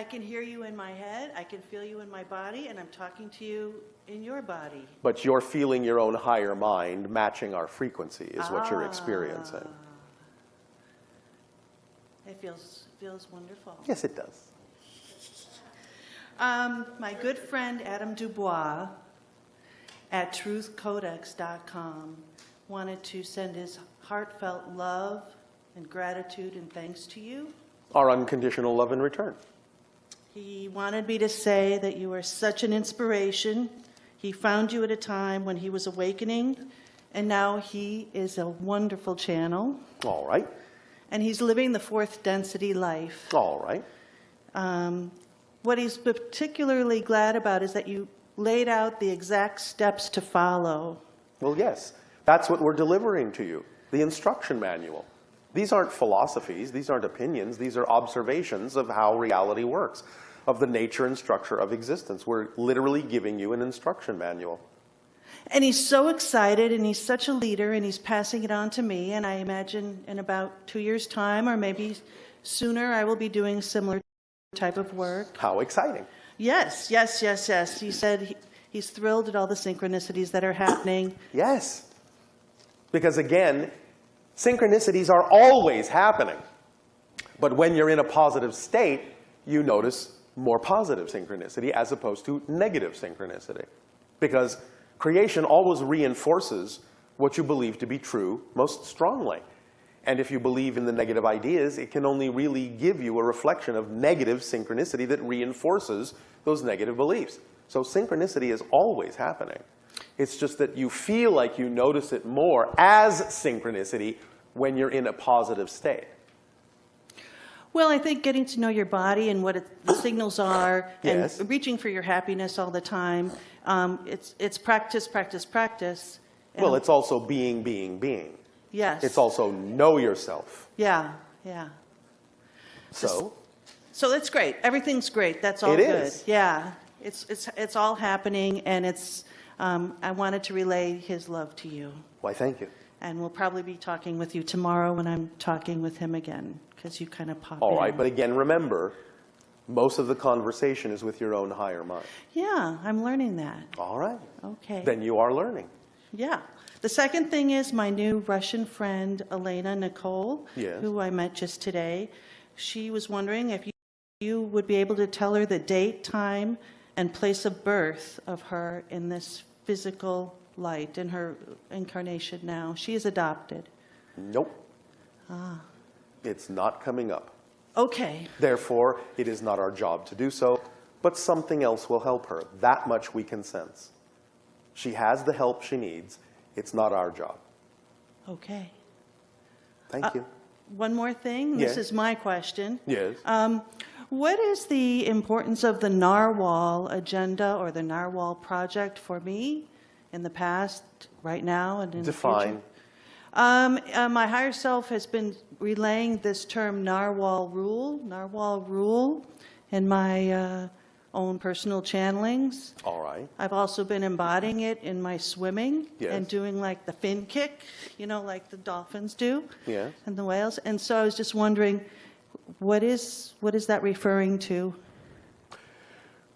I can hear you in my head, I can feel you in my body, and I'm talking to you in your body. But you're feeling your own higher mind matching our frequency is what you're experiencing. It feels wonderful. Yes, it does. My good friend Adam Dubois at truthcodex.com wanted to send his heartfelt love and gratitude and thanks to you. Our unconditional love in return. He wanted me to say that you are such an inspiration. He found you at a time when he was awakening, and now he is a wonderful channel. All right. And he's living the fourth density life. All right. What he's particularly glad about is that you laid out the exact steps to follow. Well, yes. That's what we're delivering to you, the instruction manual. These aren't philosophies, these aren't opinions, these are observations of how reality works, of the nature and structure of existence. We're literally giving you an instruction manual. And he's so excited, and he's such a leader, and he's passing it on to me, and I imagine in about 2 years' time, or maybe sooner, I will be doing similar type of work. How exciting. Yes, yes, yes, yes. He said he's thrilled at all the synchronicities that are happening. Yes. Because again, synchronicities are always happening. But when you're in a positive state, you notice more positive synchronicity as opposed to negative synchronicity. Because creation always reinforces what you believe to be true most strongly. And if you believe in the negative ideas, it can only really give you a reflection of negative synchronicity that reinforces those negative beliefs. So synchronicity is always happening. It's just that you feel like you notice it more as synchronicity when you're in a positive state. Well, I think getting to know your body and what the signals are, Yes. and reaching for your happiness all the time, it's practice, practice, practice. Well, it's also being. Yes. It's also know yourself. Yeah, yeah. So that's great. Everything's great. That's all It good. is. Yeah, it's all happening, and it's. I wanted to relay his love to you. why, thank you. And we'll probably be talking with you tomorrow when I'm talking with him again, because you kind of pop All in. right, but again, remember, most of the conversation is with your own higher mind. Yeah, I'm learning that. All right. Okay. Then you are learning. Yeah. The second thing is my new Russian friend, Elena Nicole, Yes. who I met just today. She was wondering if you would be able to tell her the date, time, and place of birth of her in this physical light, in her incarnation now. She is adopted. Nope. It's not coming up. Okay. Therefore, it is not our job to do so, but something else will help her. That much we can sense. She has the help she needs. It's not our job. Okay. Thank you. One more thing. Yes. This is my question. Yes. What is the importance of the Narwhal agenda or the Narwhal project for me in the past, right now, and in the future? Define. My higher self has been relaying this term Narwhal rule in my own personal channelings. All right. I've also been embodying it in my swimming. Yes. And doing like the fin kick, you know, like the dolphins do. Yes. And the whales. And so I was just wondering, what is that referring to?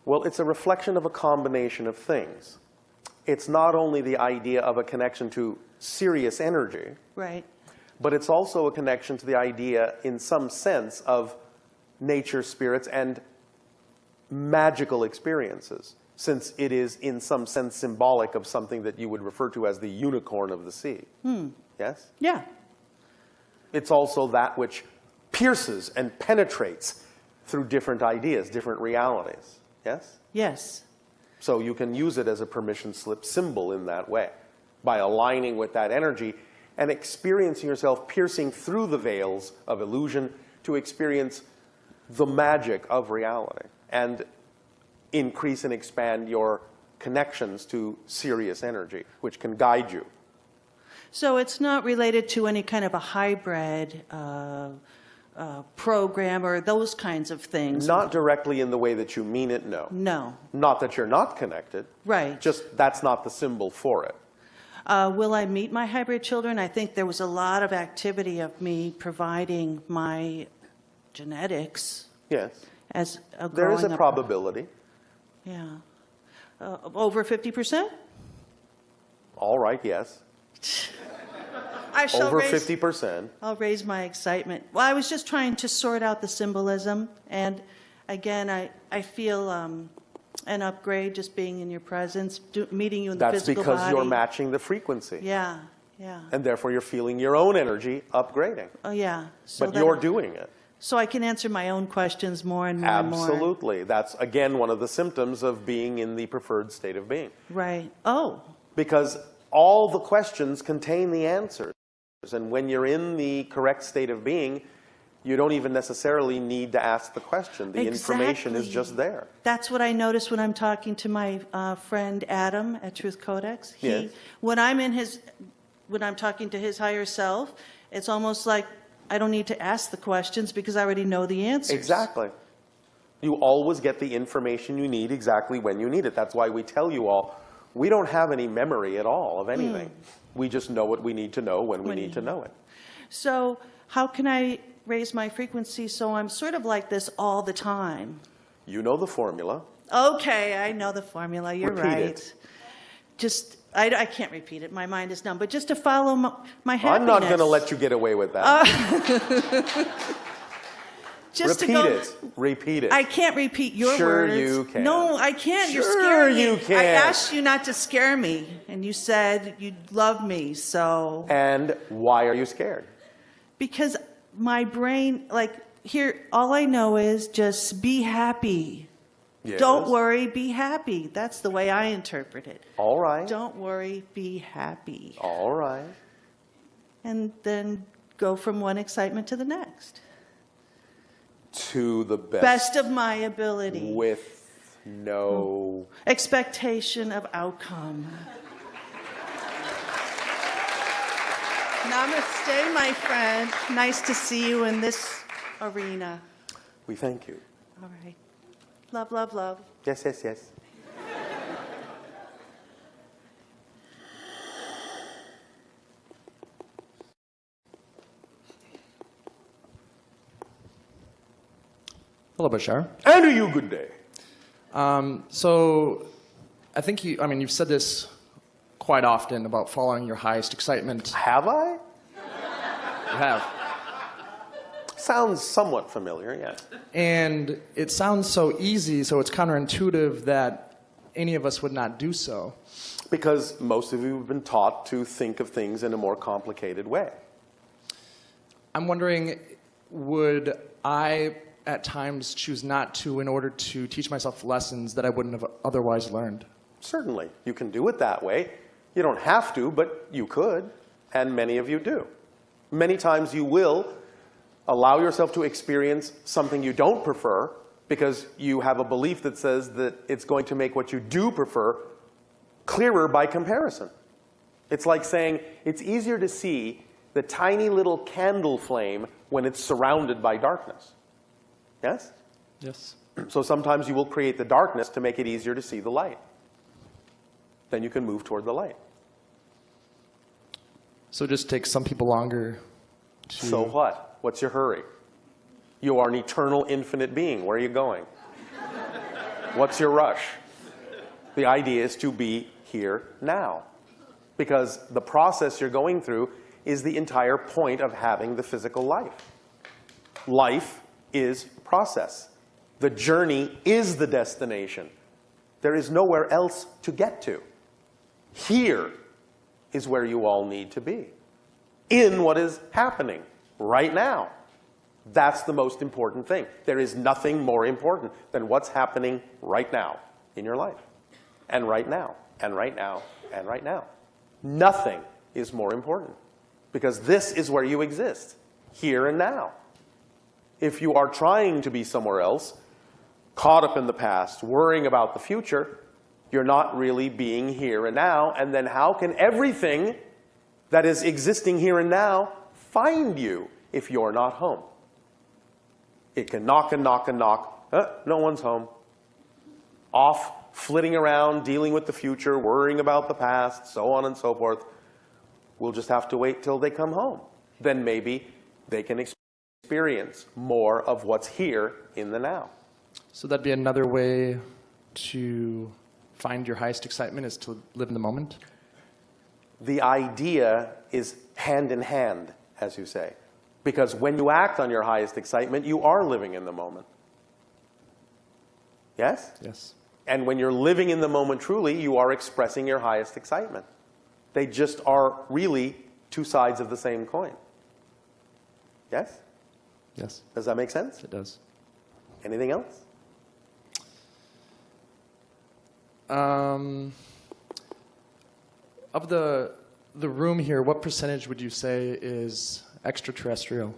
Well, it's a reflection of a combination of things. It's not only the idea of a connection to serious energy, Right. but it's also a connection to the idea, in some sense, of nature, spirits, and magical experiences, since it is, in some sense, symbolic of something that you would refer to as the unicorn of the sea. Yes? Yeah. It's also that which pierces and penetrates through different ideas, different realities. Yes? Yes. So you can use it as a permission slip symbol in that way, by aligning with that energy and experiencing yourself piercing through the veils of illusion to experience the magic of reality and increase and expand your connections to serious energy, which can guide you. So it's not related to any kind of a hybrid program or those kinds of things? Not directly in the way that you mean it, no. No. Not that you're not connected. Right. Just that's not the symbol for it. Will I meet my hybrid children? I think there was a lot of activity of me providing my genetics. Yes. as a There is growing a up- probability. Yeah. Over 50%? All right, yes. I shall Over raise, 50%. I'll raise my excitement. Well, I was just trying to sort out the symbolism. And again, I feel an upgrade just being in your presence, meeting you in the That's physical because body. you're matching the frequency. Yeah, yeah. And therefore you're feeling your own energy upgrading. Oh, yeah. So But that- you're doing it. So I can answer my own questions more and more and more. Absolutely. That's, again, one of the symptoms of being in the preferred state of being. Right. Oh, Because all the questions contain the answers. And when you're in the correct state of being, you don't even necessarily need to ask the question. The information is Exactly. just there. that's what I notice when I'm talking to my friend Adam at Truth Codex. Yes. When I'm talking to his higher self, it's almost like I don't need to ask the questions because I already know the answers. Exactly. You always get the information you need exactly when you need it. That's why we tell you all, we don't have any memory at all of anything. We just know what we need to know when we need to know it. So how can I raise my frequency so I'm sort of like this all the time? You know the formula. Okay, I know the formula. You're Repeat right. it. Just, I can't repeat it. My mind is numb. But just to follow my happiness. I'm not going to let you get away with that. Just to Repeat go, it. Repeat it. I can't repeat your Sure words. you can. No, I can't. You're Sure scaring me. you can. I asked you not to scare me, and you said you love me, so. And why are you scared? Because my brain, like, here, all I know is just be happy. Yes. Don't worry, be happy. That's the way I interpret it. All right. Don't worry, be happy. All right. And then go from one excitement to the next. To the best. Best of my ability. With no. Expectation of outcome. Namaste, my friend. Nice to see you in this arena. We thank you. All right. Love, love, love. Yes, yes, yes. Hello, Bashar. And to you, good day. So I think you've said this quite often about following your highest excitement. Have I? You have. Sounds somewhat familiar, yes. And it sounds so easy, so it's counterintuitive that any of us would not do so. Because most of you have been taught to think of things in a more complicated way. I'm wondering, would I at times choose not to in order to teach myself lessons that I wouldn't have otherwise learned? Certainly. You can do it that way. You don't have to, but you could. And many of you do. Many times you will allow yourself to experience something you don't prefer because you have a belief that says that it's going to make what you do prefer clearer by comparison. It's like saying it's easier to see the tiny little candle flame when it's surrounded by darkness. Yes? Yes. So sometimes you will create the darkness to make it easier to see the light. Then you can move toward the light. So it just takes some people longer to... So what? What's your hurry? You are an eternal, infinite being. Where are you going? What's your rush? The idea is to be here now. Because the process you're going through is the entire point of having the physical life. Life is process. The journey is the destination. There is nowhere else to get to. Here is where you all need to be. In what is happening right now. That's the most important thing. There is nothing more important than what's happening right now in your life. And right now, and right now, and right now. Nothing is more important. Because this is where you exist, here and now. If you are trying to be somewhere else, caught up in the past, worrying about the future, you're not really being here and now. And then how can everything that is existing here and now find you if you're not home? It can knock and knock and knock. No one's home. Off, flitting around, dealing with the future, worrying about the past, so on and so forth. We'll just have to wait till they come home. Then maybe they can experience more of what's here in the now. So that'd be another way to find your highest excitement is to live in the moment? The idea is hand in hand, as you say. Because when you act on your highest excitement, you are living in the moment. Yes? Yes. And when you're living in the moment truly, you are expressing your highest excitement. They just are really two sides of the same coin. Yes? Yes, Does that make sense? it does. Anything else? Of the room here, what percentage would you say is extraterrestrial?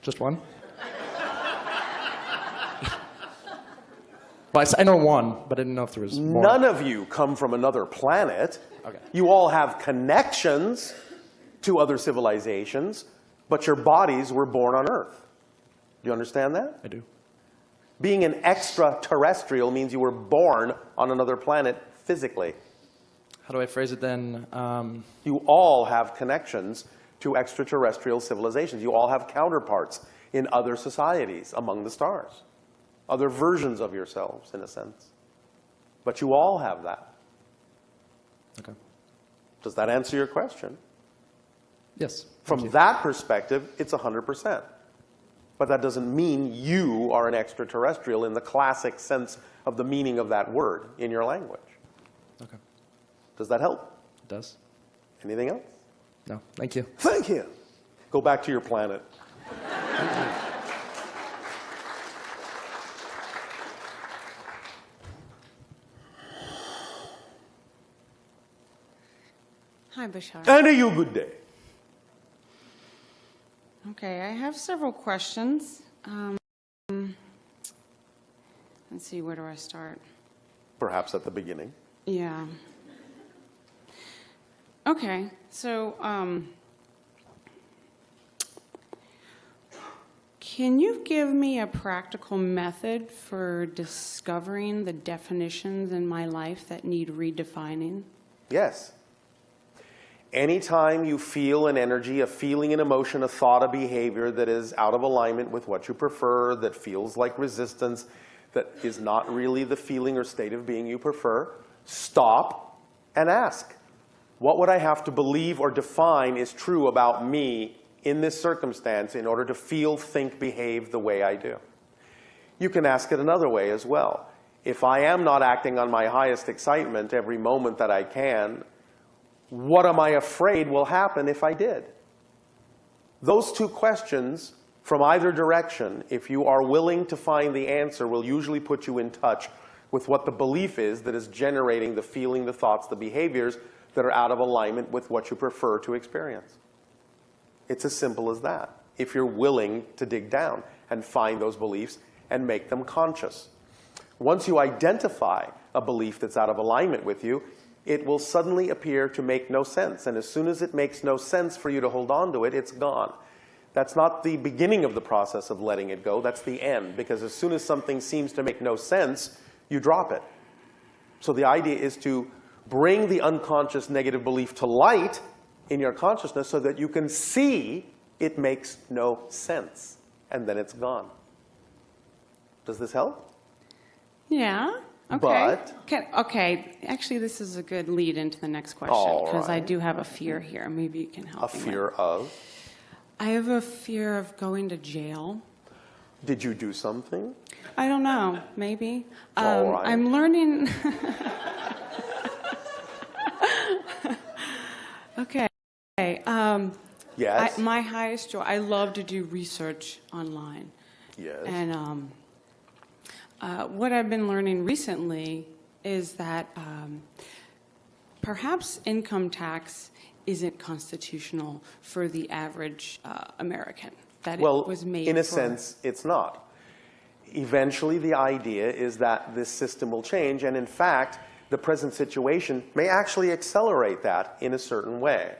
Just one? Well, I know one, but I didn't know if there was more. None of you come from another planet. Okay. You all have connections to other civilizations, but your bodies were born on Earth. Do you understand that? I do. Being an extraterrestrial means you were born on another planet physically. How do I phrase it then? You all have connections to extraterrestrial civilizations. You all have counterparts in other societies among the stars. Other versions of yourselves, in a sense. But you all have that. Okay. Does that answer your question? Yes. From that perspective, it's 100%. But that doesn't mean you are an extraterrestrial in the classic sense of the meaning of that word in your language. Okay. Does that help? It does. Anything else? No. Thank you. Thank you. Go back to your planet. Hi, Bashar. And a you good day. Okay, I have several questions. Let's see, where do I start? Perhaps at the beginning. Yeah. Okay, so can you give me a practical method for discovering the definitions in my life that need redefining? Yes. Anytime you feel an energy, a feeling, an emotion, a thought, a behavior that is out of alignment with what you prefer, that feels like resistance, that is not really the feeling or state of being you prefer, stop and ask, what would I have to believe or define is true about me in this circumstance in order to feel, think, behave the way I do? You can ask it another way as well. If I am not acting on my highest excitement every moment that I can, what am I afraid will happen if I did? Those two questions from either direction, if you are willing to find the answer, will usually put you in touch with what the belief is that is generating the feeling, the thoughts, the behaviors that are out of alignment with what you prefer to experience. It's as simple as that, if you're willing to dig down and find those beliefs and make them conscious. Once you identify a belief that's out of alignment with you, it will suddenly appear to make no sense. And as soon as it makes no sense for you to hold on to it, it's gone. That's not the beginning of the process of letting it go. That's the end. Because as soon as something seems to make no sense, you drop it. So the idea is to bring the unconscious negative belief to light in your consciousness so that you can see it makes no sense. And then it's gone. Does this help? Yeah. Okay. But- Okay, actually, this is a good lead into the next question, All because I right. do have a fear here. Maybe you can help A me fear with. of? I have a fear of going to jail. Did you do something? I don't know, maybe. All right. I'm learning. Okay. Yes. My highest joy, I love to do research online. Yes. And what I've been learning recently is that perhaps income tax isn't constitutional for the average American. That Well, it was made in a for- sense, it's not. Eventually, the idea is that this system will change, and in fact, the present situation may actually accelerate that in a certain way.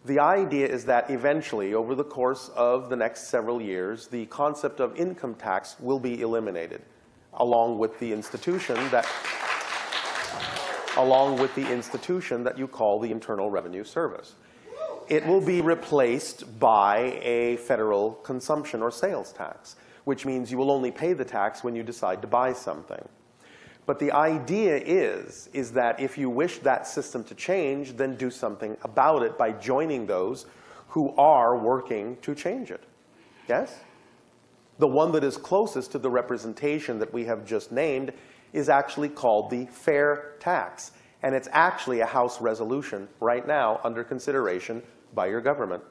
The idea is that eventually, over the course of the next several years, the concept of income tax will be eliminated, along with the institution that you call the Internal Revenue Service. it will be replaced by a federal consumption or sales tax, which means you will only pay the tax when you decide to buy something. But the idea is that if you wish that system to change, then do something about it by joining those who are working to change it. Yes? The one that is closest to the representation that we have just named is actually called the fair tax. And it's actually a House resolution right now under consideration by your government.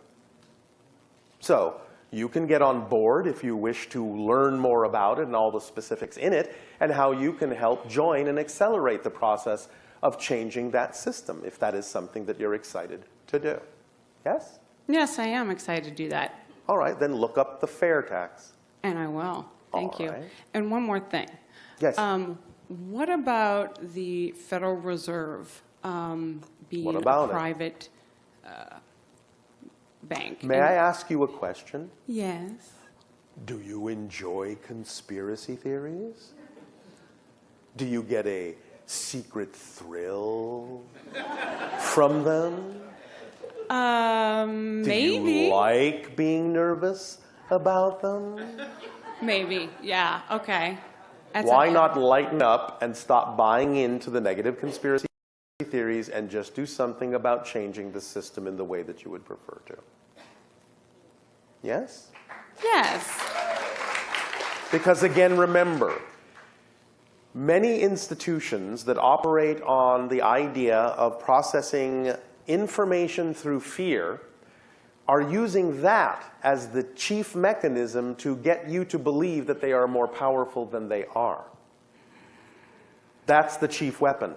So you can get on board if you wish to learn more about it and all the specifics in it, and how you can help join and accelerate the process of changing that system, if that is something that you're excited to do. Yes? Yes, I am excited to do that. All right, then look up the fair tax. And I will. Thank you. All right. And one more thing. Yes. What about the Federal Reserve being What about a it? private bank? May I ask you a question? Yes. Do you enjoy conspiracy theories? Do you get a secret thrill from them? Do Maybe. you like being nervous about them? Maybe. Yeah. Okay. That's Why okay. not lighten up and stop buying into the negative conspiracy theories and just do something about changing the system in the way that you would prefer to? Yes? Yes. Because again, remember, many institutions that operate on the idea of processing information through fear are using that as the chief mechanism to get you to believe that they are more powerful than they are. That's the chief weapon.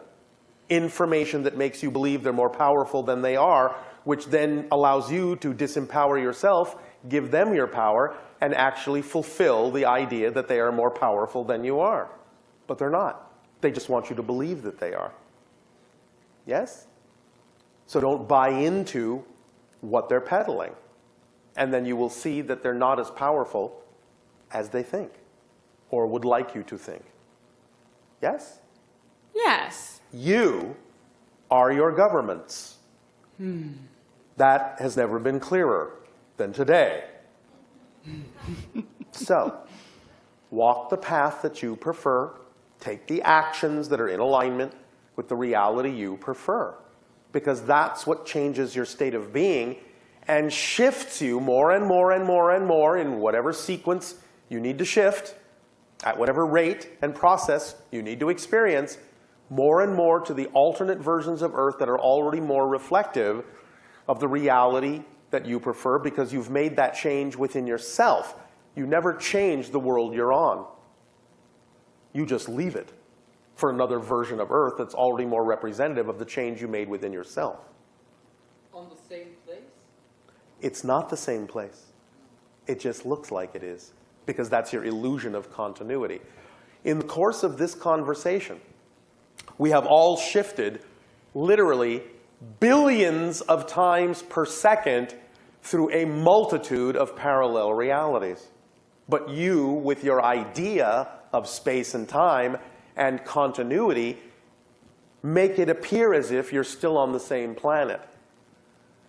Information that makes you believe they're more powerful than they are, which then allows you to disempower yourself, give them your power, and actually fulfill the idea that they are more powerful than you are. But they're not. They just want you to believe that they are. Yes? So don't buy into what they're peddling. And then you will see that they're not as powerful as they think, or would like you to think. Yes? Yes. You are your governments. That has never been clearer than today. So, walk the path that you prefer. Take the actions that are in alignment with the reality you prefer. Because that's what changes your state of being and shifts you more and more and more and more in whatever sequence you need to shift, at whatever rate and process you need to experience, more and more to the alternate versions of Earth that are already more reflective of the reality that you prefer, because you've made that change within yourself. You never change the world you're on. You just leave it for another version of Earth that's already more representative of the change you made within yourself. On the same place? It's not the same place. It just looks like it is, because that's your illusion of continuity. In the course of this conversation, we have all shifted literally billions of times per second through a multitude of parallel realities. But you, with your idea of space and time and continuity, make it appear as if you're still on the same planet.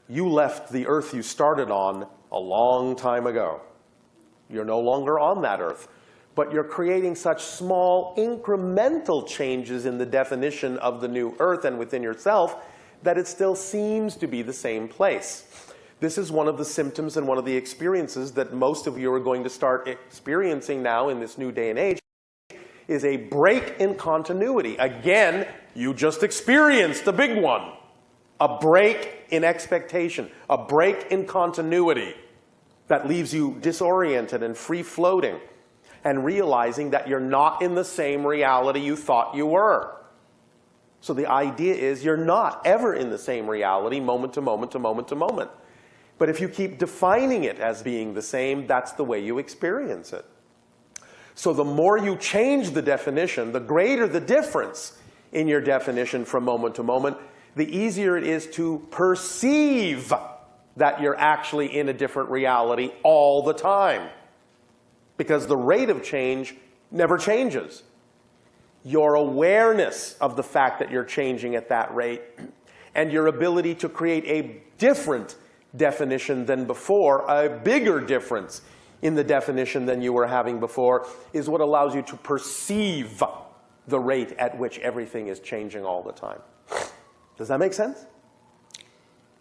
You left the Earth you started on a long time ago. You're no longer on that Earth. But you're creating such small incremental changes in the definition of the new Earth and within yourself that it still seems to be the same place. This is one of the symptoms and one of the experiences that most of you are going to start experiencing now in this new day and age, is a break in continuity. Again, you just experienced a big one. A break in expectation, a break in continuity that leaves you disoriented and free-floating and realizing that you're not in the same reality you thought you were. So the idea is you're not ever in the same reality moment to moment to moment to moment. But if you keep defining it as being the same, that's the way you experience it. So the more you change the definition, the greater the difference in your definition from moment to moment, the easier it is to perceive that you're actually in a different reality all the time. Because the rate of change never changes. Your awareness of the fact that you're changing at that rate and your ability to create a different definition than before, a bigger difference in the definition than you were having before, is what allows you to perceive the rate at which everything is changing all the time. Does that make sense?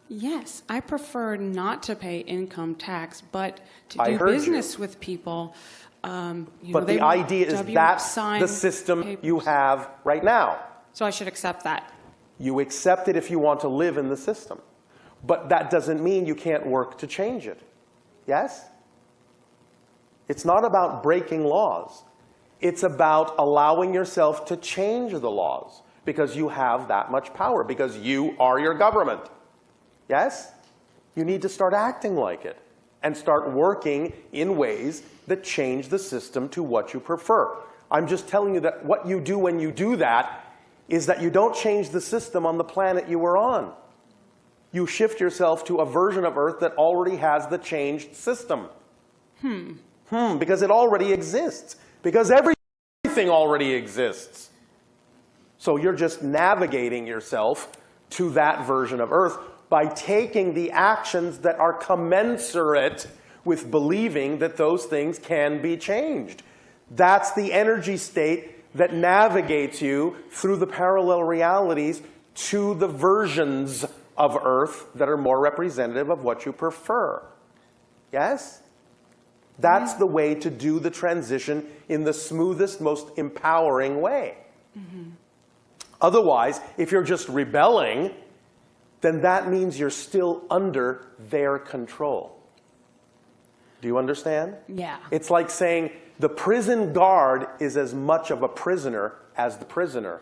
Yes, I prefer not to pay income tax, but to I do heard business you. with people. But the idea is that's the system you have right now. So I should accept that. You accept it if you want to live in the system. But that doesn't mean you can't work to change it. Yes? It's not about breaking laws. It's about allowing yourself to change the laws because you have that much power, because you are your government. Yes? You need to start acting like it and start working in ways that change the system to what you prefer. I'm just telling you that what you do when you do that is that you don't change the system on the planet you were on. You shift yourself to a version of Earth that already has the changed system. Because it already exists. Because everything already exists. So you're just navigating yourself to that version of Earth by taking the actions that are commensurate with believing that those things can be changed. That's the energy state that navigates you through the parallel realities to the versions of Earth that are more representative of what you prefer. Yes? That's the way to do the transition in the smoothest, most empowering way. Otherwise, if you're just rebelling, then that means you're still under their control. Do you understand? Yeah. It's like saying the prison guard is as much of a prisoner as the prisoner,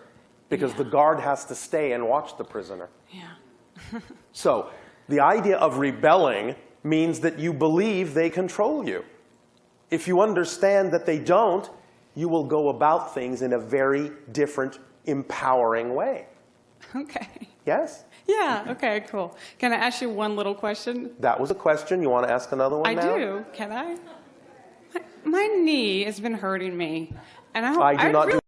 because the guard has to stay and watch the prisoner. Yeah. So the idea of rebelling means that you believe they control you. If you understand that they don't, you will go about things in a very different, empowering way. Okay. Yes? Yeah, okay, cool. Can I ask you one little question? That was a question. You want to ask another one I now? do. Can I? My knee has been hurting me, and I do not really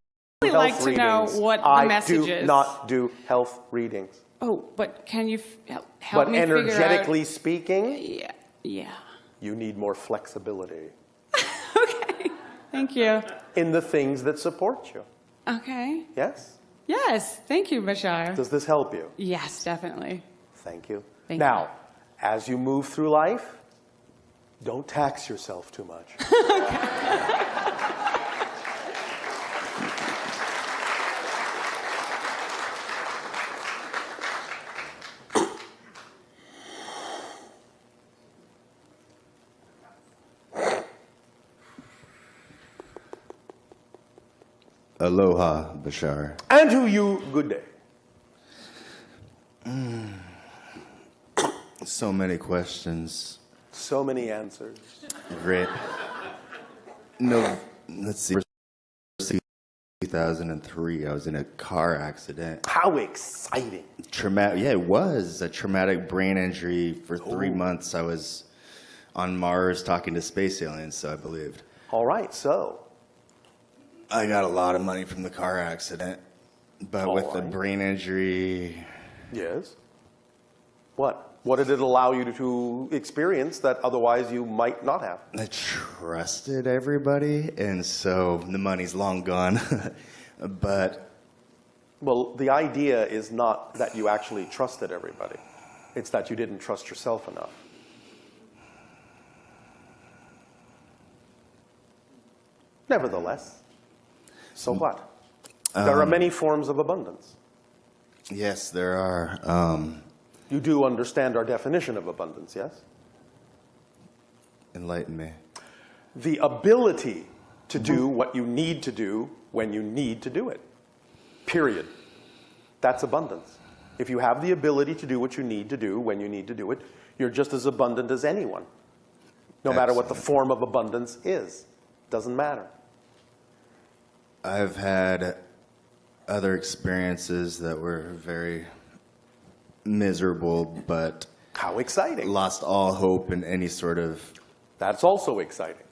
do like health to know readings. what the message I do is. not do health readings. Oh, but can you help But me figure out? energetically speaking, Yeah. Yeah. you need more flexibility Okay. Thank you. in the things that support you. Okay. Yes? Yes. Thank you, Bashar. Does this help you? Yes, definitely. Thank you. Thank now, as you move through life, don't tax yourself too much. Aloha, Bashar. And to you, good day. So many questions. So many answers. Great. No, let's see. 2003, I was in a car accident. How exciting. Traumatic. Yeah, it was a traumatic brain injury. For 3 months, I was on Mars talking to space aliens, so I believed. All right, so. I got a lot of money from the car accident, but with the brain injury, Yes. What? What did it allow you to experience that otherwise you might not have? I trusted everybody, and so the money's long gone. But Well, the idea is not that you actually trusted everybody. It's that you didn't trust yourself enough. Nevertheless, so what? There are many forms of abundance. yes, there are. You do understand our definition of abundance, yes? Enlighten me. The ability to do what you need to do when you need to do it. Period. That's abundance. If you have the ability to do what you need to do when you need to do it, you're just as abundant as anyone. No matter what the form of abundance is. Doesn't matter. I've had other experiences that were very miserable, but How exciting. lost all hope in any sort of, That's also exciting.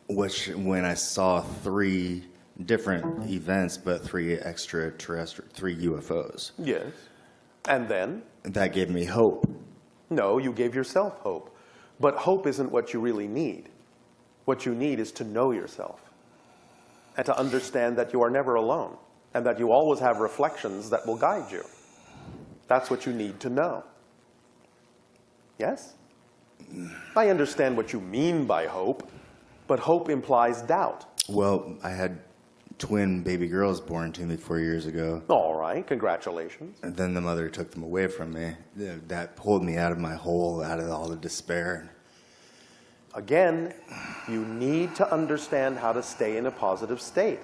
which when I saw 3 different events, but 3 extraterrestrial, 3 UFOs, Yes. And then? that gave me hope. No, you gave yourself hope. But hope isn't what you really need. What you need is to know yourself and to understand that you are never alone and that you always have reflections that will guide you. That's what you need to know. Yes? I understand what you mean by hope, but hope implies doubt. Well, I had twin baby girls born to me 4 years ago. All right, congratulations. And then the mother took them away from me. That pulled me out of my hole, out of all the despair. Again, you need to understand how to stay in a positive state.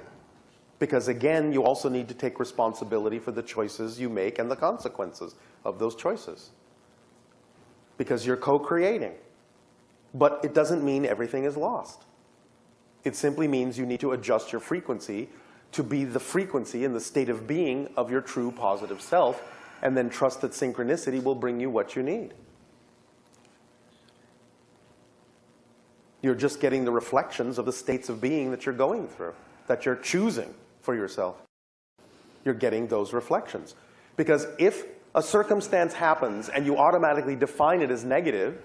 Because again, you also need to take responsibility for the choices you make and the consequences of those choices. Because you're co-creating. But it doesn't mean everything is lost. It simply means you need to adjust your frequency to be the frequency and the state of being of your true positive self, and then trust that synchronicity will bring you what you need. You're just getting the reflections of the states of being that you're going through, that you're choosing for yourself. You're getting those reflections. Because if a circumstance happens and you automatically define it as negative,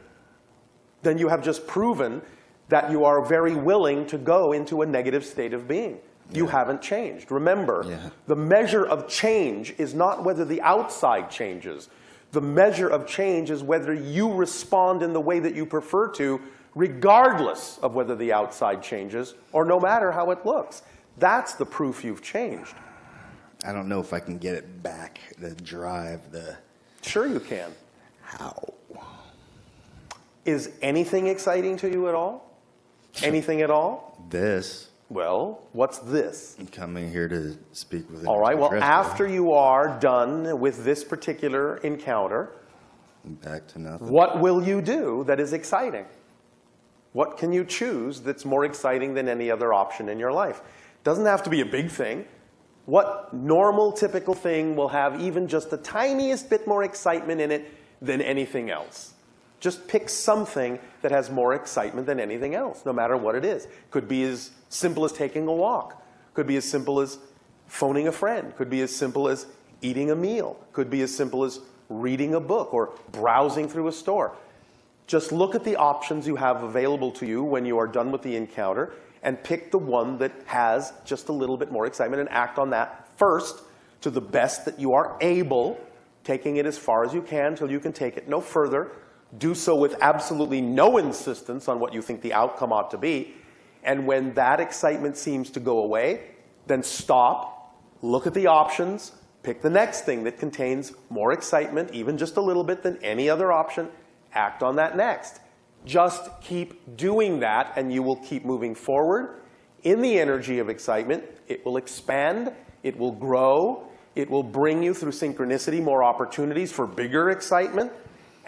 then you have just proven that you are very willing to go into a negative state of being. Yeah. You haven't changed. Remember, the measure of change is not whether the outside changes. The measure of change is whether you respond in the way that you prefer to, regardless of whether the outside changes or no matter how it looks. That's the proof you've changed. I don't know if I can get it back, the drive, the... Sure you can. How? Is anything exciting to you at all? Anything at all? This. Well, what's this? I'm coming here to speak with... All right, well, after you are done with this particular encounter, back to nothing. What will you do that is exciting? What can you choose that's more exciting than any other option in your life? Doesn't have to be a big thing. What normal, typical thing will have even just the tiniest bit more excitement in it than anything else? Just pick something that has more excitement than anything else, no matter what it is. Could be as simple as taking a walk. Could be as simple as phoning a friend. Could be as simple as eating a meal. Could be as simple as reading a book or browsing through a store. Just look at the options you have available to you when you are done with the encounter and pick the one that has just a little bit more excitement and act on that first to the best that you are able, taking it as far as you can until you can take it no further. Do so with absolutely no insistence on what you think the outcome ought to be. And when that excitement seems to go away, then stop, look at the options, pick the next thing that contains more excitement, even just a little bit than any other option, act on that next. Just keep doing that and you will keep moving forward in the energy of excitement. It will expand, it will grow, it will bring you through synchronicity more opportunities for bigger excitement,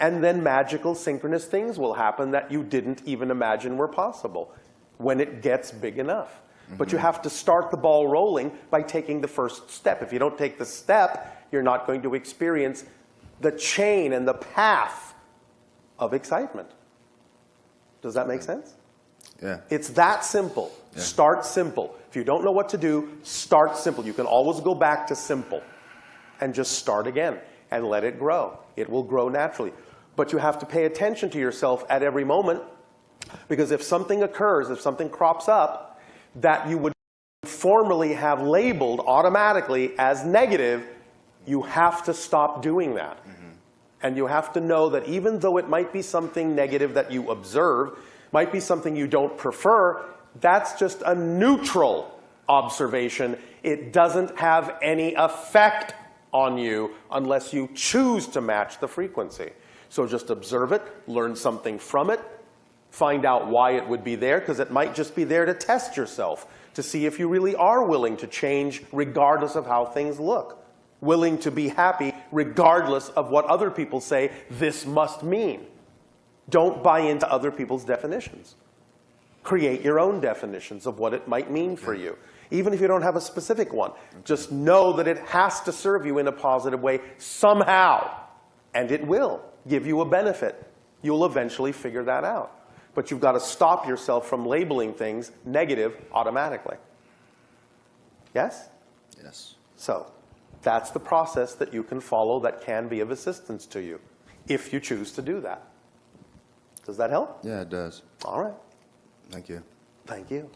and then magical synchronous things will happen that you didn't even imagine were possible when it gets big enough. But you have to start the ball rolling by taking the first step. If you don't take the step, you're not going to experience the chain and the path of excitement. Does that make sense? Yeah. It's that simple. Yeah. Start simple. If you don't know what to do, start simple. You can always go back to simple and just start again and let it grow. It will grow naturally. But you have to pay attention to yourself at every moment, because if something occurs, if something crops up that you would formerly have labeled automatically as negative, you have to stop doing that. And you have to know that even though it might be something negative that you observe, might be something you don't prefer, that's just a neutral observation. It doesn't have any effect on you unless you choose to match the frequency. So just observe it, learn something from it, find out why it would be there, because it might just be there to test yourself, to see if you really are willing to change regardless of how things look. Willing to be happy regardless of what other people say this must mean. Don't buy into other people's definitions. Create your own definitions of what it might mean for you. Even if you don't have a specific one, just know that it has to serve you in a positive way somehow. And it will give you a benefit. You'll eventually figure that out. But you've got to stop yourself from labeling things negative automatically. Yes? Yes. So that's the process that you can follow that can be of assistance to you. if you choose to do that. Does that help? Yeah, it does. All right. Thank you. Thank you.